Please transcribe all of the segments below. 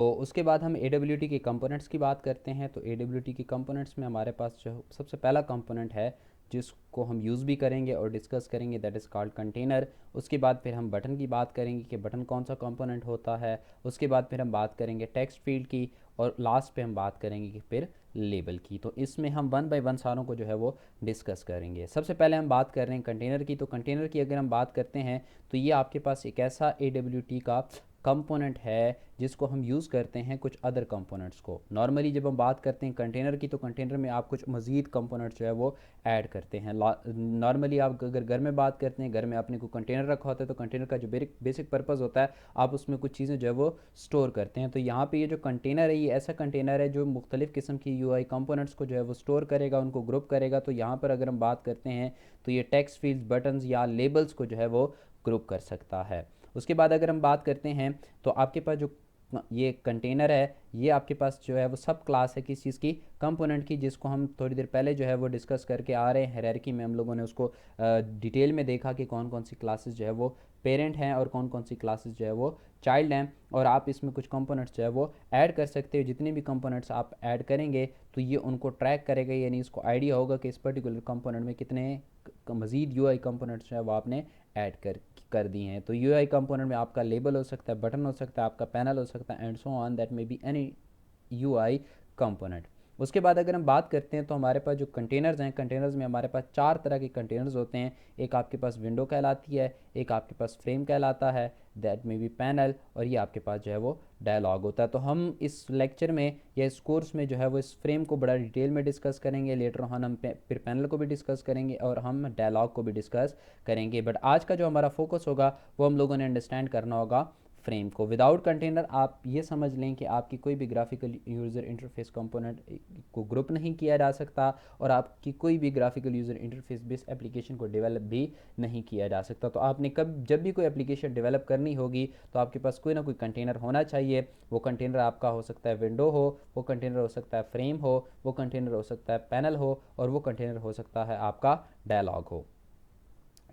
तो उसके बाद हम AWT के कंपोनेंट्स की बात करते हैं। तो AWT के कंपोनेंट्स में हमारे पास जो सबसे पहला कंपोनेंट है जिसको हम यूज़ भी करेंगे और डिस्कस करेंगे, दैट इज़ कॉल्ड कंटेनर। उसके बाद फिर हम बटन की बात करेंगे कि बटन कौन सा कंपोनेंट होता है। उसके बाद फिर हम बात करेंगे टेक्स्ट फील्ड की, और लास्ट पे हम बात करेंगे कि फिर लेबल की। तो इसमें हम वन बाय वन सारों को जो है वो डिस्कस करेंगे। सबसे पहले हम बात कर रहे हैं कंटेनर की। तो कंटेनर की अगर हम बात करते हैं तो ये आपके पास एक ऐसा AWT का कंपोनेंट है जिसको हम यूज़ करते हैं कुछ अदर कंपोनेंट्स को। नॉर्मली जब हम बात करते हैं कंटेनर की, तो कंटेनर में आप कुछ मज़ीद कंपोनेंट्स जो है वो ऐड करते हैं। नॉर्मली आप अगर घर में बात करते हैं, घर में आपने कोई कंटेनर रखा होता है, तो कंटेनर का जो बेसिक पर्पज़ होता है, आप उसमें कुछ चीज़ें जो है वो स्टोर करते हैं। तो यहाँ पे ये जो कंटेनर है, ये ऐसा कंटेनर है जो मुख्तलिफ़ किस्म की UI कंपोनेंट्स को जो है वो स्टोर करेगा, उनको ग्रुप करेगा। तो यहाँ पर अगर हम बात करते हैं तो ये टेक्स्ट फील्ड्स, बटन्स या लेबल्स को जो है वो ग्रुप कर सकता है। उसके बाद अगर हम बात करते हैं तो आपके पास जो ये कंटेनर है, ये आपके पास जो है वो सब क्लास है किस चीज़ की, कंपोनेंट की, जिसको हम थोड़ी देर पहले जो है वो डिस्कस करके आ रहे हैं। हायरार्की में हम लोगों ने उसको डिटेल में देखा कि कौन कौन सी क्लासेस जो है वो पेरेंट हैं और कौन कौन सी क्लासेस जो है वो चाइल्ड हैं। और आप इसमें कुछ कंपोनेंट्स जो है वो ऐड कर सकते हो। जितने भी कंपोनेंट्स आप ऐड करेंगे तो ये उनको ट्रैक करेगा, यानी इसको आइडिया होगा कि इस पर्टिकुलर कंपोनेंट में कितने मज़ीद UI कंपोनेंट्स जो है वो आपने ऐड कर दी हैं। तो UI कंपोनेंट में आपका लेबल हो सकता है, बटन हो सकता है, आपका पैनल हो सकता है, and so on, that may be any UI component. उसके बाद अगर हम बात करते हैं तो हमारे पास जो कंटेनर्स हैं, कंटेनर्स में हमारे पास चार तरह के कंटेनर्स होते हैं। एक आपके पास विंडो कहलाती है, एक आपके पास फ्रेम कहलाता है, दैट मे बी पैनल, और ये आपके पास जो है वो डायलॉग होता है। तो हम इस लेक्चर में या इस कोर्स में जो है वो इस फ्रेम को बड़ा डिटेल में डिस्कस करेंगे। लेटर ऑन हम फिर पैनल को भी डिस्कस करेंगे और हम डायलॉग को भी डिस्कस करेंगे। बट आज का जो हमारा फोकस होगा वो हम लोगों ने अंडरस्टैंड करना होगा फ्रेम को। विदाउट कंटेनर आप ये समझ लें कि आपकी कोई भी ग्राफिकल यूज़र इंटरफेस कंपोनेंट को ग्रुप नहीं किया जा सकता, और आपकी कोई भी graphical user interface based application को डेवलप भी नहीं किया जा सकता। तो आपने कब जब भी कोई एप्लीकेशन डेवलप करनी होगी तो आपके पास कोई ना कोई कंटेनर होना चाहिए। वो कंटेनर आपका हो सकता है विंडो हो, वो कंटेनर हो सकता है फ्रेम हो, वो कंटेनर हो सकता है पैनल हो, और वो कंटेनर हो सकता है आपका डायलॉग हो।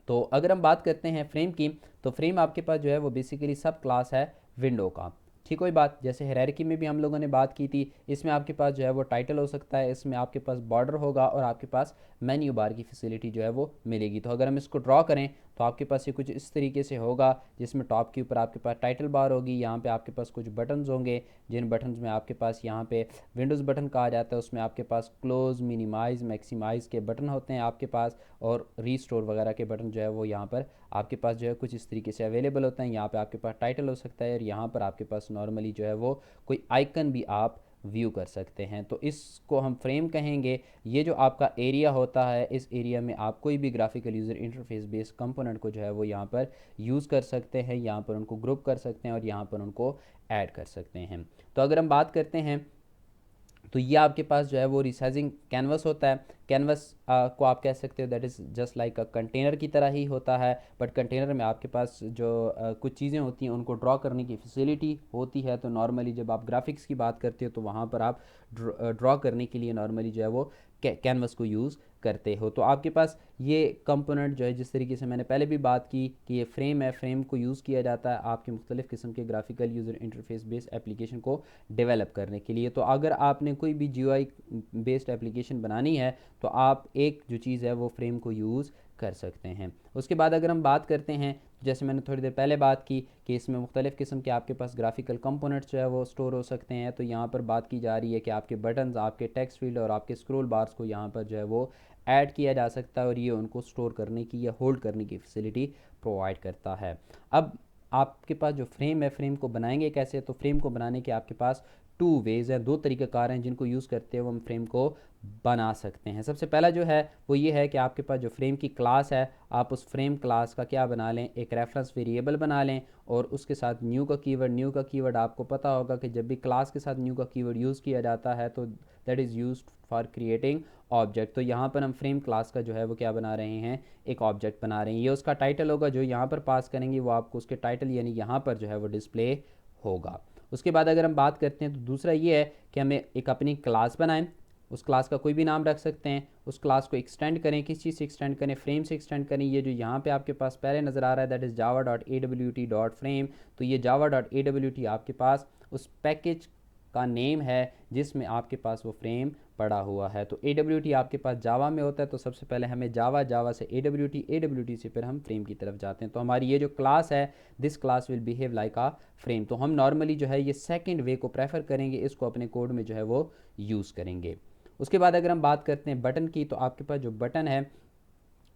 तो अगर हम बात करते हैं फ्रेम की, तो फ्रेम आपके पास जो है वो बेसिकली सब क्लास है विंडो का। ठीक, कोई बात, जैसे हायरार्की में भी हम लोगों ने बात की थी, इसमें आपके पास जो है वो टाइटल हो सकता है, इसमें आपके पास बॉर्डर होगा, और आपके पास मेन्यू बार की फैसिलिटी जो है वो मिलेगी। तो अगर हम इसको ड्रॉ करें तो आपके पास ये कुछ इस तरीके से होगा, जिसमें टॉप के ऊपर आपके पास टाइटल बार होगी, यहाँ पे आपके पास कुछ बटन्स होंगे, जिन बटन्स में आपके पास यहाँ पे विंडोज़ बटन कहा जाता है, उसमें आपके पास क्लोज, मिनिमाइज, मैक्सिमाइज़ के बटन होते हैं आपके पास, और रीस्टोर वगैरह के बटन जो है वो यहाँ पर आपके पास जो है कुछ इस तरीके से अवेलेबल होते हैं। यहाँ पे आपके पास टाइटल हो सकता है, और यहाँ पर आपके पास नॉर्मली जो है वो कोई आइकन भी आप व्यू कर सकते हैं। तो इसको हम फ्रेम कहेंगे। ये जो आपका एरिया होता है, इस एरिया में आप कोई भी graphical user interface based component को जो है वो यहाँ पर यूज़ कर सकते हैं, यहाँ पर उनको ग्रुप कर सकते हैं, और यहाँ पर उनको ऐड कर सकते हैं। तो अगर हम बात करते हैं तो ये आपके पास जो है वो रिसाइजिंग कैनवस होता है। कैनवस को आप कह सकते हो that is just like a container की तरह ही होता है, बट कंटेनर में आपके पास जो कुछ चीज़ें होती हैं उनको ड्रॉ करने की फैसिलिटी होती है। तो नॉर्मली जब आप ग्राफिक्स की बात करते हो तो वहाँ पर आप ड्रॉ करने के लिए नॉर्मली जो है वो कैनवस को यूज़ करते हो। तो आपके पास ये कंपोनेंट जो है, जिस तरीके से मैंने पहले भी बात की कि ये फ्रेम है, फ्रेम को यूज़ किया जाता है आपके मुख्तलिफ़ किस्म के graphical user interface based application को डेवलप करने के लिए। तो अगर आपने कोई भी GUI बेस्ड एप्लीकेशन बनानी है तो आप एक जो चीज़ है वो फ्रेम को यूज़ कर सकते हैं। उसके बाद अगर हम बात करते हैं, जैसे मैंने थोड़ी देर पहले बात की कि इसमें मुख्तलिफ़ किस्म के आपके पास ग्राफिकल कंपोनेंट्स जो है वो स्टोर हो सकते हैं। तो यहाँ पर बात की जा रही है कि आपके बटन्स, आपके टेक्स्ट फील्ड और आपके स्क्रोल बार्स को यहाँ पर जो है वो ऐड किया जा सकता है, और ये उनको स्टोर करने की या होल्ड करने की फैसिलिटी प्रोवाइड करता है। अब आपके पास जो फ्रेम है, फ्रेम को बनाएंगे कैसे? तो फ्रेम को बनाने के आपके पास टू वेज़ हैं, दो तरीक़ाकार हैं जिनको यूज़ करते हुए हम फ्रेम को बना सकते हैं। सबसे पहला जो है वो ये है कि आपके पास जो फ्रेम की क्लास है, आप उस फ्रेम क्लास का क्या बना लें, एक रेफरेंस वेरिएबल बना लें, और उसके साथ न्यू का कीवर्ड आपको पता होगा कि जब भी क्लास के साथ न्यू का कीवर्ड यूज़ किया जाता है तो that is use for creating object. तो यहाँ पर हम फ्रेम क्लास का जो है वो क्या बना रहे हैं, एक ऑब्जेक्ट बना रहे हैं। ये उसका टाइटल होगा, जो यहाँ पर पास करेंगे वो आपको उसके टाइटल यानी यहाँ पर जो है वो डिस्प्ले होगा। उसके बाद अगर हम बात करते हैं तो दूसरा ये है कि हमें एक अपनी क्लास बनाएं। उस क्लास का कोई भी नाम रख सकते हैं। उस क्लास को एक्सटेंड करें, किस चीज़ से एक्सटेंड करें, फ्रेम से एक्सटेंड करें। ये जो यहाँ पे आपके पास पहले नज़र आ रहा है दैट इज़ java.awt.frame। तो ये java.awt आपके पास उस पैकेज का नेम है जिसमें आपके पास वो फ्रेम पड़ा हुआ है। तो AWT आपके पास जावा में होता है, तो सबसे पहले हमें जावा से AWT से फिर हम फ्रेम की तरफ जाते हैं। तो हमारी ये जो क्लास है, this class will behave like a frame, तो हम नॉर्मली जो है ये सेकंड वे को प्रेफर करेंगे, इसको अपने कोड में जो है वो यूज़ करेंगे। उसके बाद अगर हम बात करते हैं बटन की, तो आपके पास जो बटन है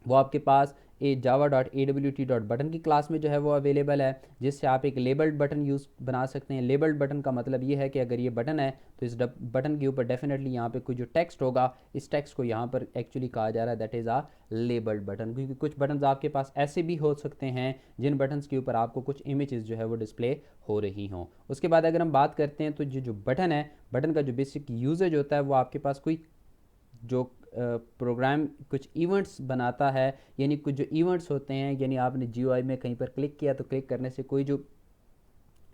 वो आपके पास ए java.awt.button की क्लास में जो है वो अवेलेबल है, जिससे आप एक लेबल्ड बटन यूज़ बना सकते हैं। लेबल्ड बटन का मतलब ये है कि अगर ये बटन है तो इस बटन के ऊपर डेफिनेटली यहाँ पे कोई जो टेक्स्ट होगा, इस टेक्स्ट को यहाँ पर एक्चुअली कहा जा रहा है that is a labelled button, क्योंकि कुछ बटन्स आपके पास ऐसे भी हो सकते हैं जिन बटन्स के ऊपर आपको कुछ इमेजेस जो है वो डिस्प्ले हो रही हों। उसके बाद अगर हम बात करते हैं तो जो बटन है, बटन का जो बेसिक यूजेज होता है वो आपके पास कोई जो प्रोग्राम कुछ इवेंट्स बनाता है, यानी कुछ जो इवेंट्स होते हैं, यानी आपने GUI में कहीं पर क्लिक किया तो क्लिक करने से कोई जो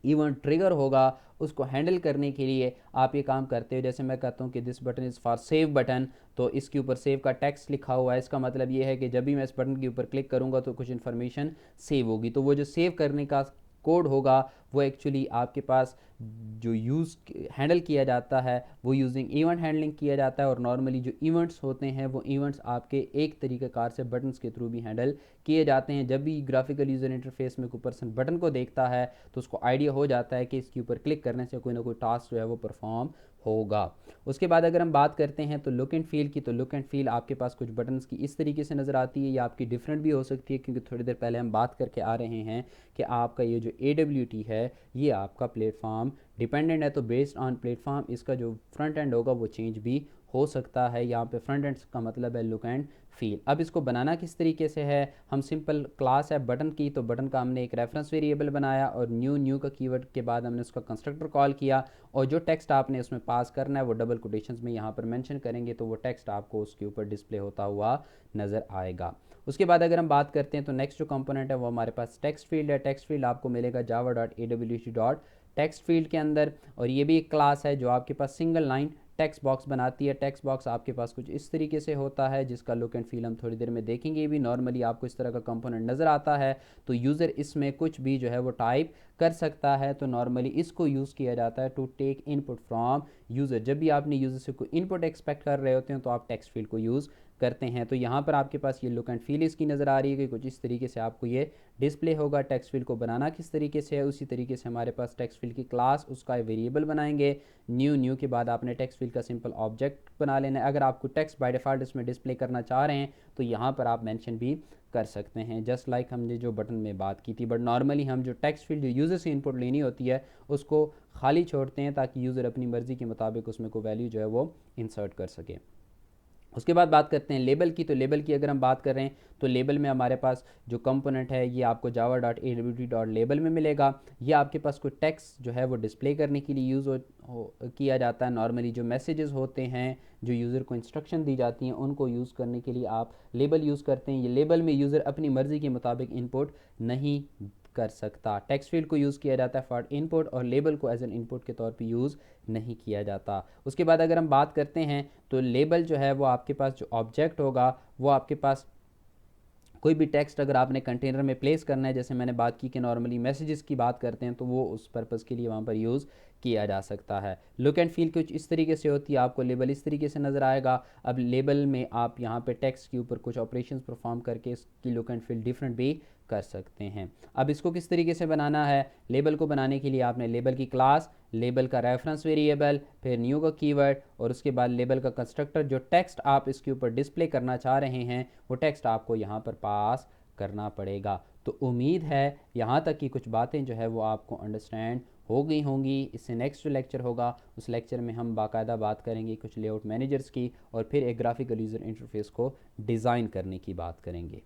इवेंट ट्रिगर होगा उसको हैंडल करने के लिए आप ये काम करते हो। जैसे मैं कहता हूँ कि this button is for save button, तो इसके ऊपर सेव का टेक्स्ट लिखा हुआ है, इसका मतलब ये है कि जब भी मैं इस बटन के ऊपर क्लिक करूँगा तो कुछ इन्फॉर्मेशन सेव होगी। तो वो जो सेव करने का कोड होगा वो एक्चुअली आपके पास जो यूज़ हैंडल किया जाता है वो यूजिंग इवेंट हैंडलिंग किया जाता है। और नॉर्मली जो इवेंट्स होते हैं वो इवेंट्स आपके एक तरीक़ेकार से बटन्स के थ्रू भी हैंडल किए जाते हैं। जब भी ग्राफिकल यूज़र इंटरफेस में कोई पर्सन बटन को देखता है तो उसको आइडिया हो जाता है कि इसके ऊपर क्लिक करने से कोई ना कोई टास्क जो है वो परफॉर्म होगा। उसके बाद अगर हम बात करते हैं तो लुक एंड फील की, तो लुक एंड फील आपके पास कुछ बटन्स की इस तरीके से नज़र आती है, या आपकी डिफरेंट भी हो सकती है, क्योंकि थोड़ी देर पहले हम बात करके आ रहे हैं कि आपका ये जो AWT है ये आपका प्लेटफॉर्म डिपेंडेंट है, तो बेस्ड ऑन प्लेटफॉर्म इसका जो फ्रंट एंड होगा वो चेंज भी हो सकता है। यहाँ पे फ्रंट एंड का मतलब है लुक एंड फील। अब इसको बनाना किस तरीके से है, हम सिंपल क्लास है बटन की, तो बटन का हमने एक रेफरेंस वेरिएबल बनाया और न्यू का कीवर्ड के बाद हमने उसका कंस्ट्रक्टर कॉल किया, और जो टेक्स्ट आपने उसमें पास करना है वो डबल कोटेशंस में यहाँ पर मेंशन करेंगे, तो वो टेक्स्ट आपको उसके ऊपर डिस्प्ले होता हुआ नज़र आएगा। उसके बाद अगर हम बात करते हैं तो नेक्स्ट जो कंपोनेंट है वो हमारे पास टेक्स्ट फील्ड है। टेक्स्ट फील्ड आपको मिलेगा java.awt.text फील्ड के अंदर, और ये भी एक क्लास है जो आपके पास सिंगल लाइन टेक्स्ट बॉक्स बनाती है। टेक्स्ट बॉक्स आपके पास कुछ इस तरीके से होता है, जिसका लुक एंड फील हम थोड़ी देर में देखेंगे भी। नॉर्मली आपको इस तरह का कंपोनेंट नज़र आता है, तो यूज़र इसमें कुछ भी जो है वो टाइप कर सकता है। तो नॉर्मली इसको यूज़ किया जाता है to take input from user. जब भी आपने यूज़र से कोई इनपुट एक्सपेक्ट कर रहे होते हैं तो आप टेक्स्ट फील्ड को यूज़ करते हैं। तो यहाँ पर आपके पास ये लुक एंड फील इसकी नज़र आ रही है कि कुछ इस तरीके से आपको ये डिस्प्ले होगा। टेक्स्ट फील्ड को बनाना किस तरीके से है, उसी तरीके से हमारे पास टेक्स्ट फील्ड की क्लास, उसका वेरिएबल बनाएंगे। न्यू के बाद आपने टेक्स्ट फील्ड का सिंपल ऑब्जेक्ट बना लेना है। अगर आपको टेक्स्ट बाय डिफ़ॉल्ट इसमें डिस्प्ले करना चाह रहे हैं तो यहाँ पर आप मेंशन भी कर सकते हैं, जस्ट लाइक हमने जो बटन में बात की थी। बट नॉर्मली हम जो टेक्स्ट फील्ड जो यूज़र से इनपुट लेनी होती है उसको खाली छोड़ते हैं ताकि यूज़र अपनी मर्ज़ी के मुताबिक उसमें कोई वैल्यू जो है वो इंसर्ट कर सके। उसके बाद बात करते हैं लेबल की, तो लेबल की अगर हम बात कर रहे हैं तो लेबल में हमारे पास जो कंपोनेंट है ये आपको java.awt.label में मिलेगा। ये आपके पास कोई टेक्स्ट जो है वो डिस्प्ले करने के लिए यूज़ किया जाता है। नॉर्मली जो मैसेजेस होते हैं, जो यूज़र को इंस्ट्रक्शन दी जाती हैं, उनको यूज़ करने के लिए आप लेबल यूज़ करते हैं। ये लेबल में यूज़र अपनी मर्ज़ी के मुताबिक इनपुट नहीं कर सकता। टेक्स्ट फील्ड को यूज़ किया जाता है फॉर इनपुट, और लेबल को एज एन इनपुट के तौर पे यूज़ नहीं किया जाता। उसके बाद अगर हम बात करते हैं तो लेबल जो है वो आपके पास जो ऑब्जेक्ट होगा वो आपके पास कोई भी टेक्स्ट अगर आपने कंटेनर में प्लेस करना है, जैसे मैंने बात की कि नॉर्मली मैसेजेस की बात करते हैं, तो वो उस पर्पज़ के लिए वहाँ पर यूज़ किया जा सकता है। लुक एंड फील कुछ इस तरीके से होती है, आपको लेबल इस तरीके से नज़र आएगा। अब लेबल में आप यहाँ पे टेक्स्ट के ऊपर कुछ ऑपरेशंस परफॉर्म करके इसकी लुक एंड फील डिफरेंट भी कर सकते हैं। अब इसको किस तरीके से बनाना है, लेबल को बनाने के लिए आपने लेबल की क्लास, लेबल का रेफरेंस वेरिएबल, फिर न्यू का कीवर्ड, और उसके बाद लेबल का कंस्ट्रक्टर। जो टेक्स्ट आप इसके ऊपर डिस्प्ले करना चाह रहे हैं वो टेक्स्ट आपको यहाँ पर पास करना पड़ेगा। तो उम्मीद है यहाँ तक की कुछ बातें जो है वो आपको अंडरस्टैंड हो गई होंगी। इससे नेक्स्ट जो लेक्चर होगा उस लेक्चर में हम बाकायदा बात करेंगे कुछ लेआउट मैनेजर्स की, और फिर एक ग्राफिकल यूज़र इंटरफेस को डिज़ाइन करने की बात करेंगे।